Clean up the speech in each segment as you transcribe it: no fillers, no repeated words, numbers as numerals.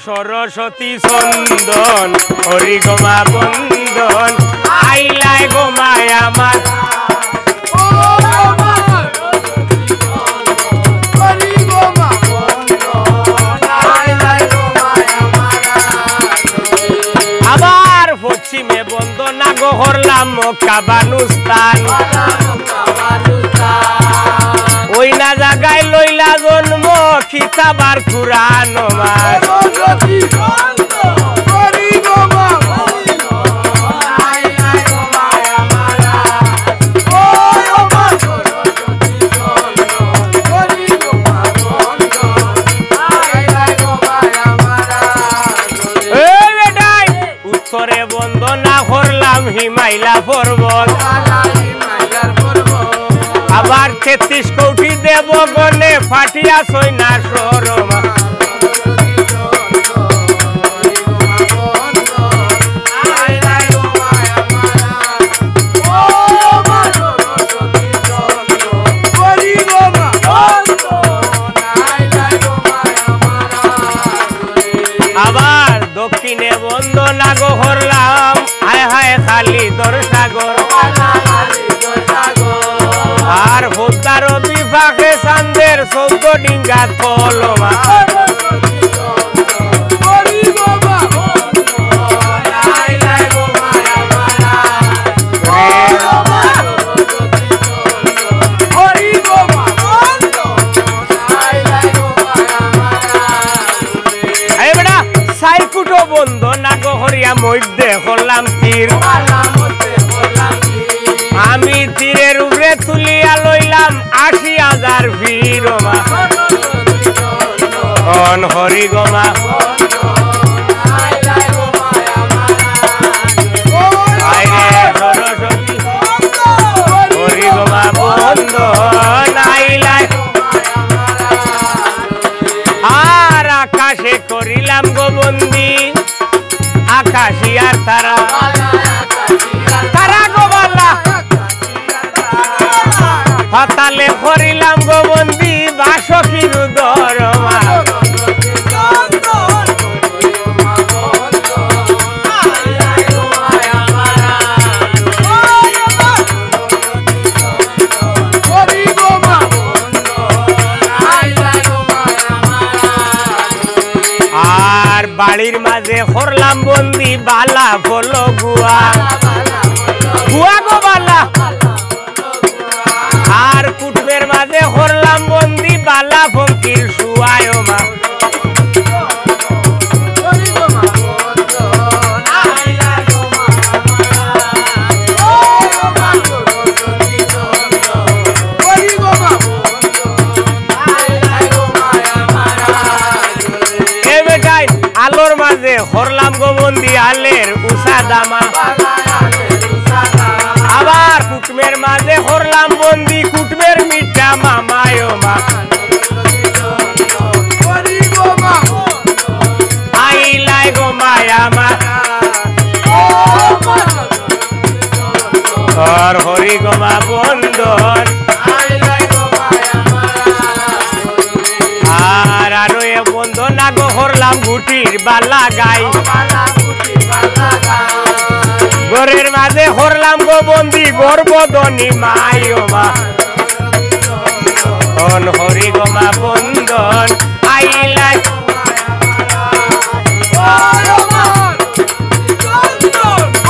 সরস্বতী চন্দন হরি গোমা বন্দন আইলাই গোমায় আমার আবার পশ্চিমে বন্দনা গো হরলাম মক্কা বানুস্তান ওই না জায়গায় লইলা জন্ম খিতাবার কুরআন মাস উত্তরে বন্দনা করলাম হিমাইলা পর্বত আবার ৩৩ কোটি দেবগণে ফাটিয়া সৈনা সরমা আবার দক্ষিণে বন্দনা গো হরলাম হায় হায় খালি দর্শাগর আর ভোতার বিভাগে চান্দের ১৪ ডিঙ্গা কলমা সাইকুটো বন্দনা গো হরিয়া মধ্যে হলাম তীর আমি তীরের উপরে তুলিয়া লইলাম ৮০,০০০ ভিড়মা অন হরি গোমা সরস্বতী হরি গোমা বন্দন আইলাই আর আকাশে করিলাম গোবন্দি আকাশিয়ার তারা তারা গোবালা পাতালে করিলাম গোবন্দি বাসকির দরমা আর বাড়ির মাঝে করলাম বন্দি বালা বলো গুয়া গুয়া গো বালা আর কুটুমের মাঝে করলাম বন্দি বালা ফকির সুয়ায় মা আলোর মাঝে হরলাম গোবন্দি আলের উষা দামা আবার কুটমের মাঝে হরলাম বন্দি কুটমের মিঠা মামায় মা আইলাই গোমায় আমার হরি গোমা বন্দন আর আরো এ বন্দনা গো হরলাম গুটির বালা গাই ঘরের মাঝে হরলাম গো বন্দি গর্বদনী মায়মা অন হরি গোমা বন্দন আইলাই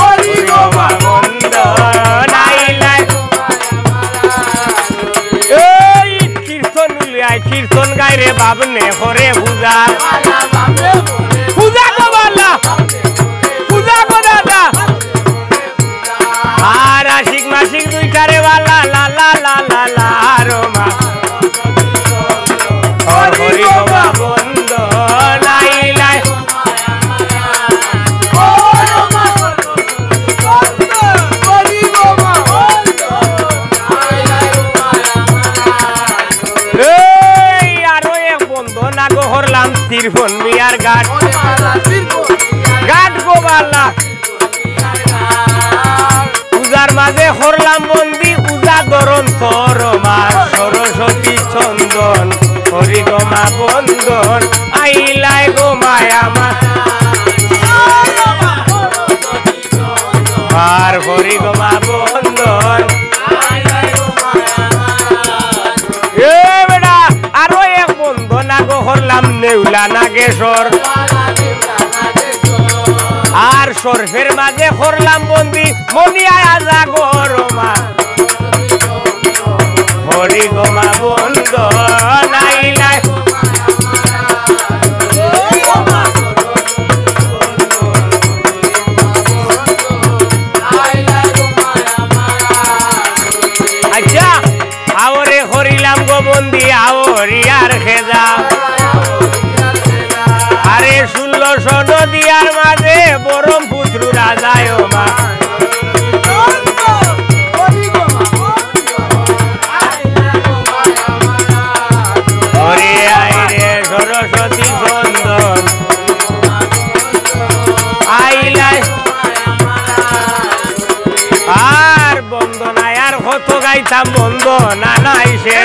হরি গোমা বন্দন আইলাই এই কীর্তন উলিয়ায় কীর্তন গাইরে বাবনে হরে পূজা পূজা গো বালা পূজা গো দাদা আর আশিক মাসিক দুইটারে বালা লা লা লা লা লা রমা হরি গোমা বন্দন আইলাই তিরফন মিয়ার ঘাট ঘাট গোবালা পূজার মাঝে হরলাম বন্দি পূজা গরম তোর মা সরস্বতী চন্দন হরি গো মা বন্ধন আইলাই গো মায়া মা আর হরি গো মা বন্ধন এ বেটা আরো এক বন্ধন আগো হরলাম নেউলা নাগেশ্বর আর সরফের মাঝে হরলাম বন্দি মনি আয়া জাগর মা হরি গো মা বন্ধন আইলাই আচ্ছা আওরে হরিলাম গো বন্দি আওরিয়ার খেজা আরে 1600 নদিয়ার মাঝে বরম পুত্র রাজায় মা হরে আইরে সরস্বতী চন্দন আইলাই আর বন্দনায় আর কত গাইতাম বন্দনা নাইছে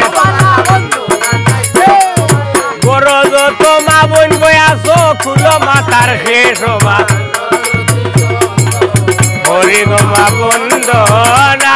বড় যত মা বোন বয়াছো খুলো মাতার শেষ মা হরি গো মা বন্দনা